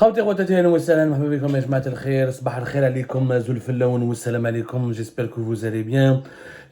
خوتي خواتاتي اهلا وسهلا مرحبا بكم يا جماعه الخير صباح الخير عليكم زول اللون والسلام عليكم j'espère que vous allez bien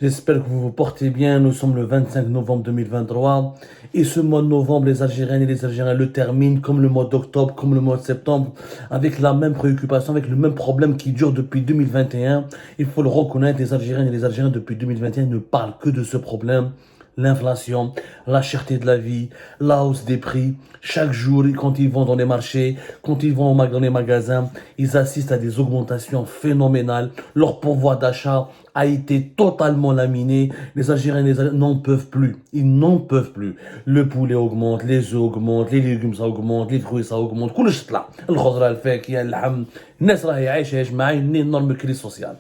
j'espère que vous vous portez bien nous sommes le 25 novembre 2023 et ce mois de novembre les Algériennes et les Algériens le terminent comme le mois d'octobre comme le mois de septembre avec la même préoccupation avec le même problème qui dure depuis 2021. Il faut le reconnaître, les Algériennes et les Algériens depuis 2021 ne parlent que de ce problème. L'inflation, la cherté de la vie, la hausse des prix. Chaque jour, quand ils vont dans les marchés, quand ils vont dans les magasins, ils assistent à des augmentations phénoménales. Leur pouvoir d'achat a été totalement laminé. Les Algériens n'en peuvent plus. Ils n'en peuvent plus. Le poulet augmente, les œufs augmentent, les légumes ça augmente, les fruits ça augmente. كلش طلع. الخضرة الفاكهة اللحم. الناس راهي عايشة يا جماعة une énorme crise sociale.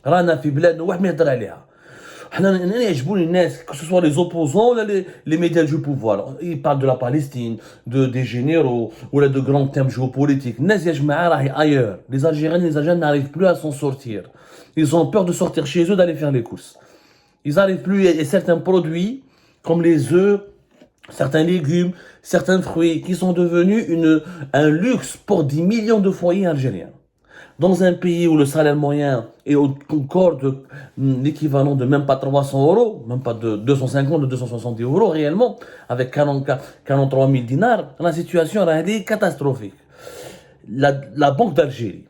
رانا في بلادنا واحد ما يهضر عليها. Que ce soit les opposants ou les médias du pouvoir. Ils parlent de la Palestine, des généraux ou de grands thèmes géopolitiques. Ailleurs. Les Algériens et les Algériens n'arrivent plus à s'en sortir. Ils ont peur de sortir chez eux, d'aller faire les courses. Ils n'arrivent plus, et certains produits, comme les œufs, certains légumes, certains fruits, qui sont devenus un luxe pour 10 millions de foyers algériens. Dans un pays où le salaire moyen est encore de l'équivalent de même pas 300 euros, même pas de 250 ou 270 euros réellement, avec 43 000 dinars, la situation est catastrophique. La Banque d'Algérie,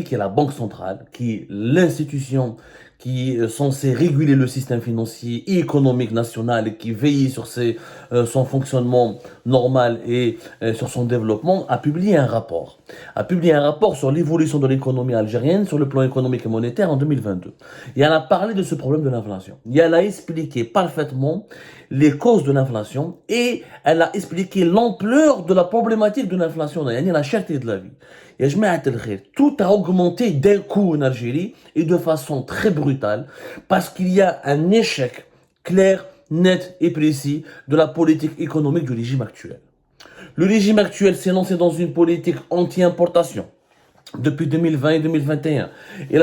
qui est la banque centrale, qui est l'institution qui est censée réguler le système financier et économique national et qui veille sur son fonctionnement normal et sur son développement, a publié un rapport. A publié un rapport sur l'évolution de l'économie algérienne sur le plan économique et monétaire en 2022. Et elle a parlé de ce problème de l'inflation. Et elle a expliqué parfaitement les causes de l'inflation et elle a expliqué l'ampleur de la problématique de l'inflation, la cherté de la vie. Et tout a augmenté d'un coup en Algérie et de façon très brutale parce qu'il y a un échec clair, net et précis de la politique économique du régime actuel. Le régime actuel s'est lancé dans une politique anti-importation depuis 2020 et 2021. Il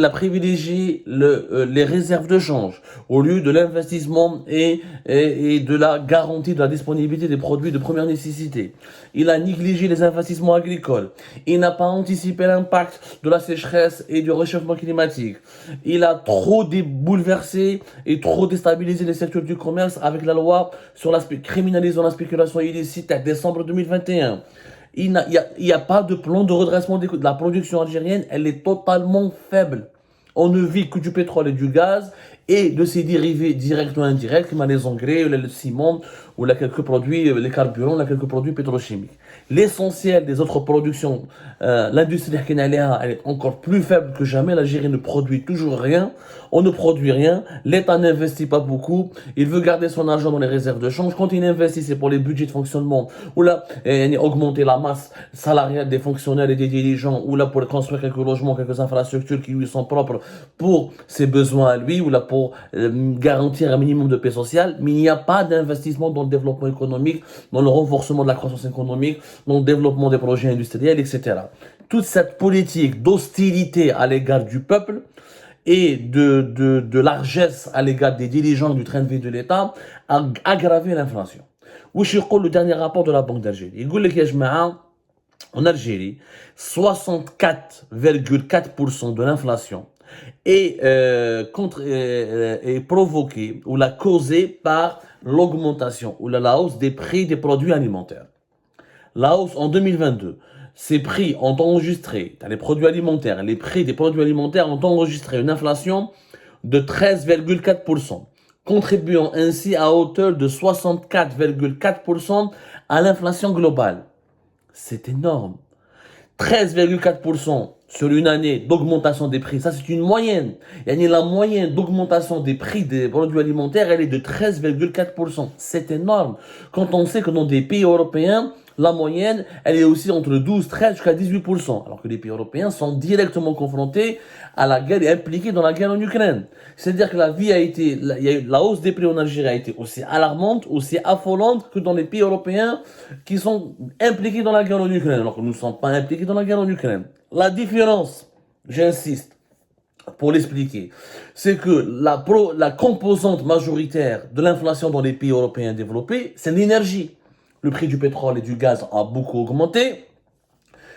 a privilégié les réserves de change au lieu de l'investissement et de la garantie de la disponibilité des produits de première nécessité. Il a négligé les investissements agricoles. Il n'a pas anticipé l'impact de la sécheresse et du réchauffement climatique. Il a trop bouleversé et trop déstabilisé les secteurs du commerce avec la loi sur criminalisant la spéculation illicite en décembre 2021. Il n'y a pas de plan de redressement de la production algérienne, elle est totalement faible. On ne vit que du pétrole et du gaz et de ses dérivés directs ou indirects, comme les engrais, le ciment, ou quelques produits, les carburants, quelques produits pétrochimiques. L'essentiel des autres productions, l'industrie elle est encore plus faible que jamais. L'Algérie ne produit toujours rien. On ne produit rien. L'État n'investit pas beaucoup. Il veut garder son argent dans les réserves de change. Quand il investit, c'est pour les budgets de fonctionnement, ou là, augmenter la masse salariale des fonctionnaires et des dirigeants, ou là, pour construire quelques logements, quelques infrastructures qui lui sont propres pour ses besoins à lui, ou là, pour garantir un minimum de paix sociale. Mais il n'y a pas d'investissement dans le développement économique, dans le renforcement de la croissance économique, dans le développement des projets industriels, etc. Toute cette politique d'hostilité à l'égard du peuple et de largesse à l'égard des dirigeants du train de vie de l'État a aggravé l'inflation. وش يقول le dernier rapport de la Banque d'Algérie يقول لك يا جماعة en Algérie 64,4% de l'inflation est provoquée ou la causée par l'augmentation ou la hausse des prix des produits alimentaires. La hausse en 2022, ces prix ont enregistré, dans les produits alimentaires, les prix des produits alimentaires ont enregistré une inflation de 13,4%, contribuant ainsi à hauteur de 64,4% à l'inflation globale. C'est énorme. 13,4% sur une année d'augmentation des prix, ça c'est une moyenne. La moyenne d'augmentation des prix des produits alimentaires, elle est de 13,4%. C'est énorme. Quand on sait que dans des pays européens, la moyenne, elle est aussi entre 12, 13 jusqu'à 18%. Alors que les pays européens sont directement confrontés à la guerre et impliqués dans la guerre en Ukraine. C'est-à-dire que la hausse des prix en Algérie a été aussi alarmante, aussi affolante que dans les pays européens qui sont impliqués dans la guerre en Ukraine. Alors que nous ne sommes pas impliqués dans la guerre en Ukraine. La différence, j'insiste, pour l'expliquer, c'est que la composante majoritaire de l'inflation dans les pays européens développés, c'est l'énergie. le prix du pétrole et du gaz a beaucoup augmenté.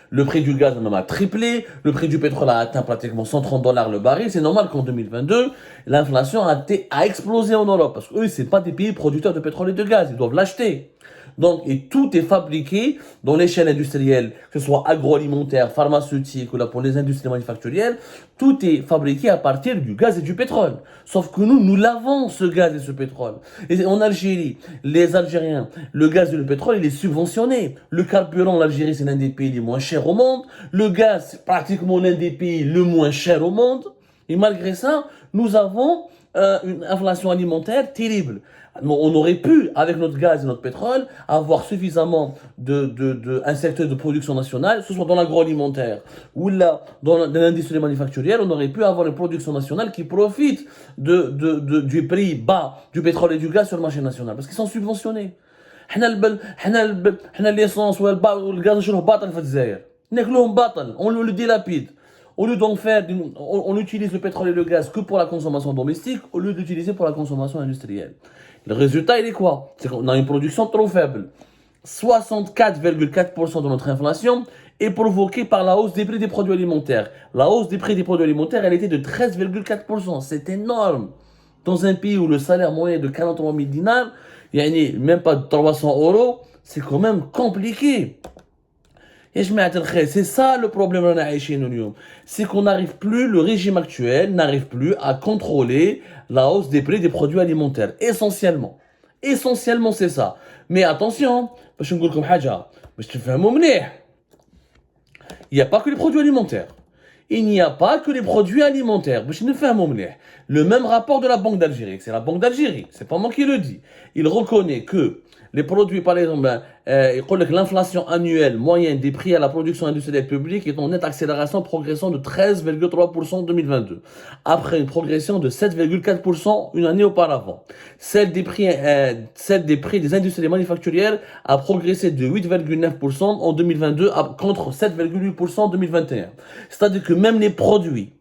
Le prix du gaz même a triplé, le prix du pétrole a atteint pratiquement 130 dollars le baril. C'est normal qu'en 2022, l'inflation a explosé en Europe parce qu'eux, c'est pas des pays producteurs de pétrole et de gaz, ils doivent l'acheter. Donc, et tout est fabriqué dans l'échelle industrielle, que ce soit agroalimentaire, pharmaceutique ou là pour les industries manufacturières, tout est fabriqué à partir du gaz et du pétrole. Sauf que nous l'avons ce gaz et ce pétrole. Et en Algérie, les Algériens, le gaz et le pétrole, il est subventionné. Le carburant, l'Algérie, c'est l'un des pays les moins chers au monde. Le gaz, c'est pratiquement l'un des pays le moins cher au monde. Et malgré ça, nous avons une inflation alimentaire terrible. On aurait pu, avec notre gaz et notre pétrole, avoir suffisamment un secteur de production nationale, que ce soit dans l'agroalimentaire ou là, dans l'industrie manufacturière, on aurait pu avoir une production nationale qui profite du prix bas du pétrole et du gaz sur le marché national, parce qu'ils sont subventionnés. حنا l'essence والغاز نشروه باطل في الجزائر ناكلوهم باطل on le dilapide. Au lieu d'en faire, on utilise le pétrole et le gaz que pour la consommation domestique, au lieu d'utiliser pour la consommation industrielle. Le résultat, il est quoi? C'est qu'on a une production trop faible. 64,4% de notre inflation est provoquée par la hausse des prix des produits alimentaires. La hausse des prix des produits alimentaires, elle était de 13,4%. C'est énorme. Dans un pays où le salaire moyen est de 43 000 dinars, il n'y a même pas de 300 euros, c'est quand même compliqué. C'est ça le problème c'est qu'on n'arrive plus, le régime actuel n'arrive plus à contrôler la hausse des prix des produits alimentaires. Essentiellement. Essentiellement, c'est ça. Mais attention, باش نقول لكم حاجة باش تفهموا مليح. Il n'y a pas que les produits alimentaires. Il n'y a pas que les produits alimentaires. Le même rapport de la Banque d'Algérie, c'est la Banque d'Algérie, c'est pas moi qui le dis. Il reconnaît que les produits, par exemple, l'inflation annuelle moyenne des prix à la production industrielle publique est en nette accélération, progression de 13,3% en 2022, après une progression de 7,4% une année auparavant. Celle des prix des industries manufacturières a progressé de 8,9% en 2022 contre 7,8% en 2021. C'est-à-dire que même les produits,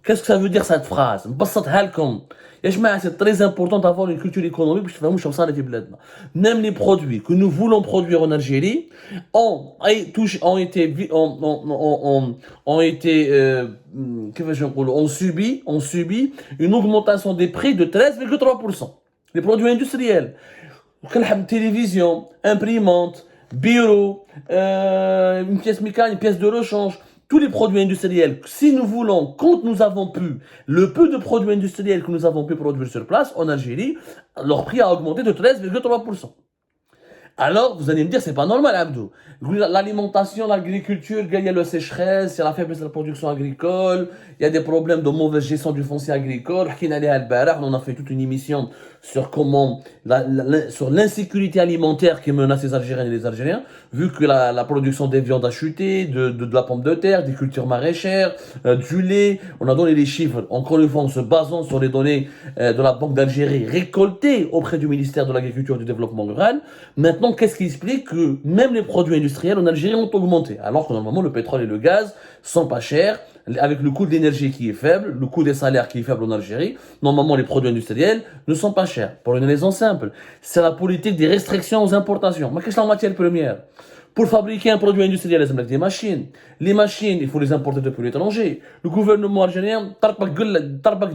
qu'est-ce que ça veut dire cette phrase? C'est très important d'avoir une culture économique pour que vous sachiez même les produits que nous voulons produire en Algérie ont subi une augmentation des prix de 13,3%. Les produits industriels, télévision, imprimante, bureau, une pièce mécanique, une pièce de rechange, tous les produits industriels, si nous voulons, quand nous avons pu, le peu de produits industriels que nous avons pu produire sur place en Algérie, leur prix a augmenté de 13,3%. Alors, vous allez me dire, c'est pas normal, Abdou. L'alimentation, l'agriculture, il y a le sécheresse, il y a la faiblesse de la production agricole, il y a des problèmes de mauvaise gestion du foncier agricole. On a fait toute une émission sur sur l'insécurité alimentaire qui menace les Algériens et les Algériens, vu que la production des viandes a chuté, de la pomme de terre, des cultures maraîchères, du lait. On a donné les chiffres, encore une fois, en se basant sur les données de la Banque d'Algérie récoltées auprès du ministère de l'Agriculture et du Développement rural. Maintenant, qu'est-ce qui explique que même les produits industriels en Algérie ont augmenté, alors que normalement le pétrole et le gaz sont pas chers, avec le coût de l'énergie qui est faible, le coût des salaires qui est faible en Algérie, normalement les produits industriels ne sont pas chers. Pour une raison simple, c'est la politique des restrictions aux importations. Mais qu'est-ce que la matière première? Pour fabriquer un produit industriel, il faut des machines. Les machines, il faut les importer depuis l'étranger. Le gouvernement algérien tarpak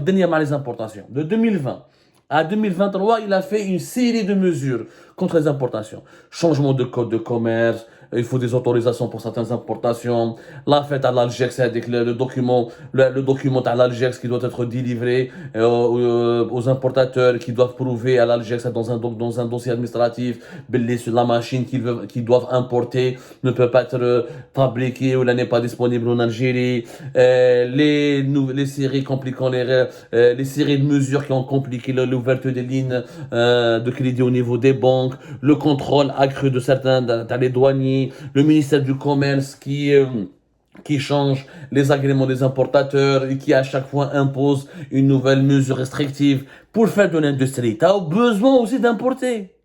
les importations. De 2020 à 2023, il a fait une série de mesures contre les importations. Changement de code de commerce, il faut des autorisations pour certaines importations. La fête à l'Algex, avec le document à l'Algex qui doit être délivré aux importateurs qui doivent prouver à l'Algex dans un dossier administratif sur la machine qu'ils doivent importer ne peut pas être fabriquée ou n'est pas disponible en Algérie. Les séries compliquant les séries de mesures qui ont compliqué l'ouverture des lignes de crédit au niveau des banques, le contrôle accru de certains dans les douaniers, le ministère du Commerce qui change les agréments des importateurs et qui à chaque fois impose une nouvelle mesure restrictive pour faire de l'industrie. Tu as besoin aussi d'importer.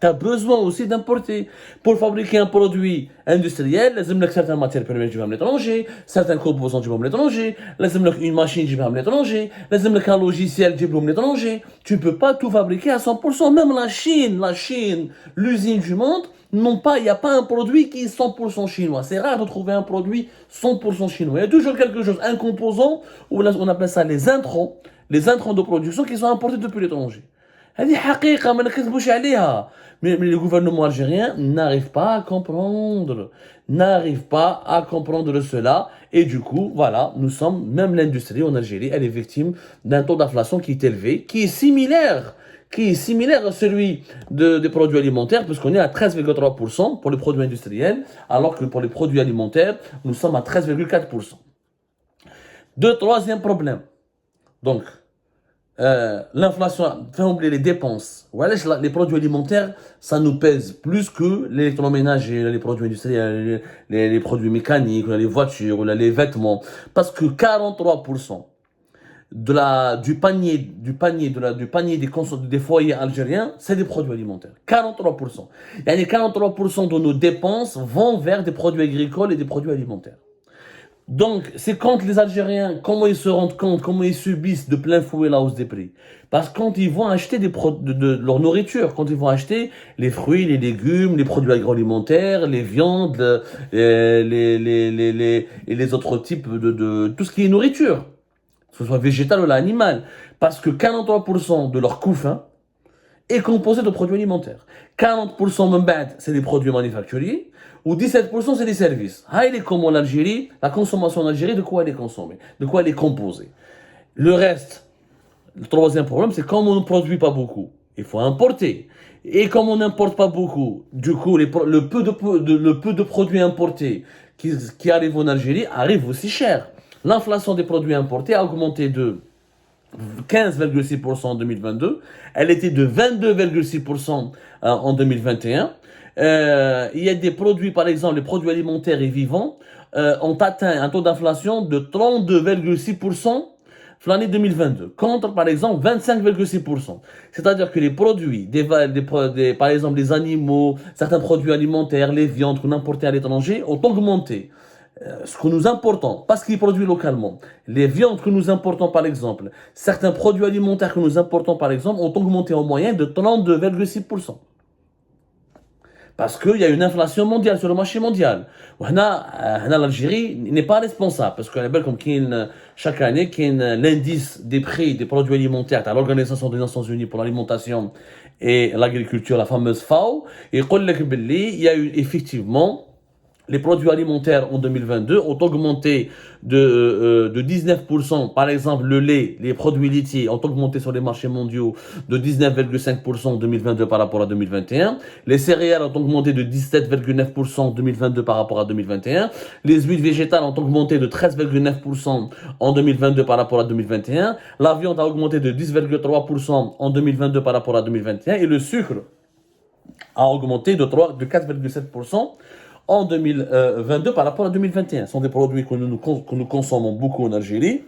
Tu as besoin aussi d'importer. Pour fabriquer un produit industriel, il y a certaines matières premières qui vont à l'étranger, certains composants qui vont à l'étranger, il y a une machine qui va à l'étranger, il y a un logiciel qui va à l'étranger. Tu ne peux pas tout fabriquer à 100%. Même la Chine, l'usine du monde, non pas, il n'y a pas un produit qui est 100% chinois. C'est rare de trouver un produit 100% chinois. Il y a toujours quelque chose, un composant, ou on appelle ça les intrants de production qui sont importés depuis l'étranger. هذه حقيقة ما نكذبوش عليها. Mais le gouvernement algérien n'arrive pas à comprendre cela. Et du coup, voilà, même l'industrie en Algérie, elle est victime d'un taux d'inflation qui est élevé, qui est similaire à celui des produits alimentaires, puisqu'on est à 13,3% pour les produits industriels, alors que pour les produits alimentaires, nous sommes à 13,4%. Troisième problème. Donc, l'inflation fait oublier les dépenses. Voilà, les produits alimentaires, ça nous pèse plus que l'électroménager, les produits industriels, les produits mécaniques, les voitures, les vêtements. Parce que 43% du panier des foyers algériens, c'est des produits alimentaires. 43%. Et les 43% de nos dépenses vont vers des produits agricoles et des produits alimentaires. Donc, c'est quand les Algériens, comment ils se rendent compte, comment ils subissent de plein fouet la hausse des prix. Parce que quand ils vont acheter de leur nourriture, quand ils vont acheter les fruits, les légumes, les produits agroalimentaires, les viandes, et les autres types de tout ce qui est nourriture, que ce soit végétal ou animal. Parce que 43% de leur coût fin est composé de produits alimentaires. 40% même c'est des produits manufacturiers. Ou 17% c'est des services. Il est comme en Algérie, la consommation en Algérie, de quoi elle est consommée, de quoi elle est composée. Le reste, le troisième problème, c'est comme on ne produit pas beaucoup, il faut importer. Et comme on n'importe pas beaucoup, du coup, le peu de produits importés qui arrivent en Algérie arrivent aussi cher. L'inflation des produits importés a augmenté de 15,6% en 2022, elle était de 22,6% en 2021. Il y a des produits, par exemple, les produits alimentaires et vivants ont atteint un taux d'inflation de 32,6% l'année 2022, contre, par exemple, 25,6%. C'est-à-dire que les produits, par exemple, les animaux, certains produits alimentaires, les viandes qu'on importait à l'étranger ont augmenté. Ce que nous importons, pas ce qui est produit localement. Les viandes que nous importons, par exemple, certains produits alimentaires que nous importons, par exemple, ont augmenté en moyenne de 32,6%. Parce qu'il y a une inflation mondiale sur le marché mondial. L'Algérie n'est pas responsable. Parce qu'elle est belle comme chaque année, l'indice des prix des produits alimentaires à l'Organisation des Nations Unies pour l'alimentation et l'agriculture, la fameuse FAO, et il y a eu effectivement les produits alimentaires en 2022 ont augmenté de 19%. Par exemple, le lait, les produits laitiers ont augmenté sur les marchés mondiaux de 19,5% en 2022 par rapport à 2021. Les céréales ont augmenté de 17,9% en 2022 par rapport à 2021. Les huiles végétales ont augmenté de 13,9% en 2022 par rapport à 2021. La viande a augmenté de 10,3% en 2022 par rapport à 2021. Et le sucre a augmenté de 4,7% en 2022 par rapport à 2021. Ce sont des produits que nous consommons beaucoup en Algérie,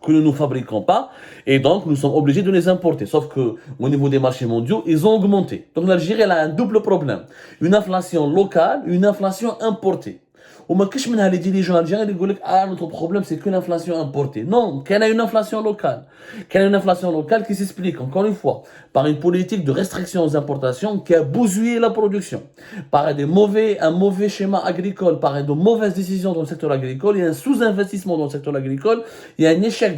que nous ne fabriquons pas, et donc nous sommes obligés de les importer. Sauf que au niveau des marchés mondiaux, ils ont augmenté. Donc l'Algérie, elle a un double problème. Une inflation locale, une inflation importée. وما كاش منها les dirigeants algériens اللي يقول لك notre problème c'est que l'inflation importée. Non, qu'il y a une inflation locale. Qu'il y a une inflation locale qui s'explique encore une fois par une politique de restriction aux importations qui a bousillé la production, par un mauvais schéma agricole, par de mauvaises décisions dans le secteur agricole, il y a un sous-investissement dans le secteur agricole, il y a un échec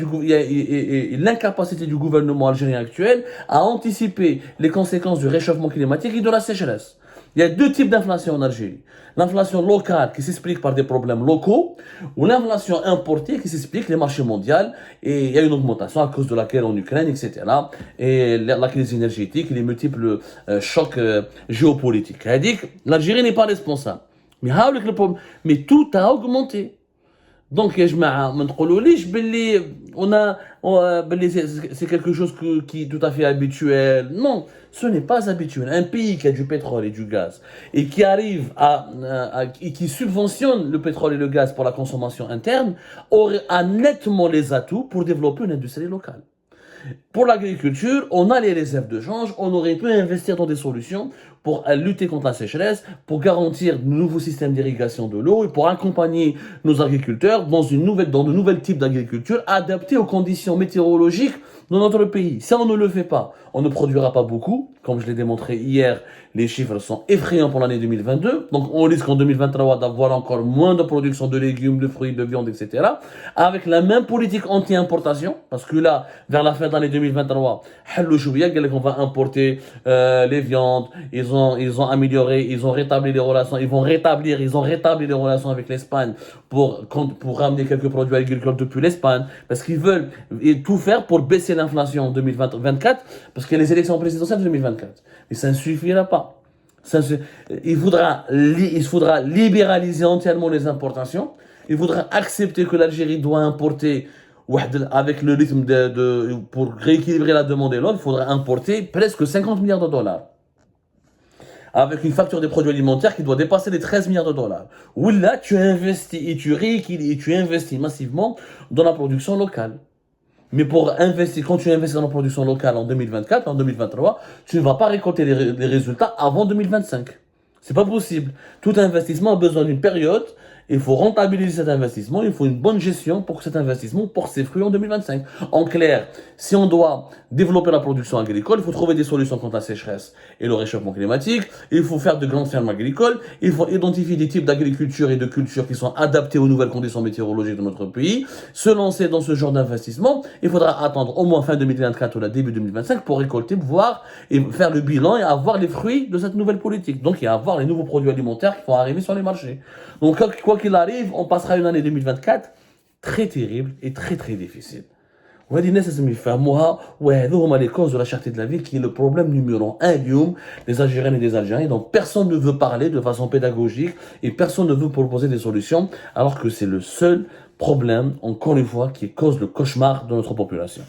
l'incapacité du gouvernement algérien actuel à anticiper les conséquences du réchauffement climatique et de la sécheresse. Il y a deux types d'inflation en Algérie. L'inflation locale qui s'explique par des problèmes locaux ou l'inflation importée qui s'explique les marchés mondiaux et il y a une augmentation à cause de la guerre en Ukraine, etc. Et la crise énergétique et les multiples chocs géopolitiques. C'est-à-dire que l'Algérie n'est pas responsable. Mais tout a augmenté. Donc, c'est quelque chose qui est tout à fait habituel. Non, ce n'est pas habituel. Un pays qui a du pétrole et du gaz et qui arrive et qui subventionne le pétrole et le gaz pour la consommation interne a nettement les atouts pour développer une industrie locale. Pour l'agriculture, on a les réserves de change, on aurait pu investir dans des solutions pour lutter contre la sécheresse, pour garantir de nouveaux systèmes d'irrigation de l'eau et pour accompagner nos agriculteurs dans de nouvelles types d'agriculture adaptées aux conditions météorologiques dans notre pays. Si on ne le fait pas, on ne produira pas beaucoup. Comme je l'ai démontré hier, les chiffres sont effrayants pour l'année 2022. Donc on risque en 2023 d'avoir encore moins de production de légumes, de fruits, de viande, etc. Avec la même politique anti-importation, parce que là, vers la fin de l'année 2023, on va importer les viandes. Ils ont amélioré, ils ont rétabli les relations, ils ont rétabli les relations avec l'Espagne pour ramener quelques produits agricoles depuis l'Espagne, parce qu'ils veulent tout faire pour baisser l'inflation en 2024, parce qu'il y a les élections présidentielles de 2024. Mais ça ne suffira pas. Il faudra libéraliser entièrement les importations. Il faudra accepter que l'Algérie doit importer avec le rythme pour rééquilibrer la demande et l'offre, il faudra importer presque 50 milliards de dollars. Avec une facture des produits alimentaires qui doit dépasser les 13 milliards de dollars. Où là, tu investis et tu rééquilibres et tu investis massivement dans la production locale. Mais quand tu investis dans la production locale en 2024, en 2023, tu ne vas pas récolter les résultats avant 2025. C'est pas possible. Tout investissement a besoin d'une période. Il faut rentabiliser cet investissement. Il faut une bonne gestion pour que cet investissement porte ses fruits en 2025. En clair, si on doit développer la production agricole, il faut trouver des solutions contre la sécheresse et le réchauffement climatique. Il faut faire de grandes fermes agricoles. Il faut identifier des types d'agriculture et de culture qui sont adaptés aux nouvelles conditions météorologiques de notre pays. Se lancer dans ce genre d'investissement. Il faudra attendre au moins fin 2024 ou la début 2025 pour récolter, voir et faire le bilan et avoir les fruits de cette nouvelle politique. Donc, il y a à avoir les nouveaux produits alimentaires qui vont arriver sur les marchés. Donc, quoi qu'il arrive, on passera une année 2024 très terrible et très très difficile. وهذه الناس لازم يفهموها وهذو هما les causes de la cherté de la vie qui est le problème numéro 1 اليوم des Algériennes et des Algériens. Donc personne ne veut parler de façon pédagogique et personne ne veut proposer des solutions alors que c'est le seul problème, encore une fois, qui cause le cauchemar de notre population.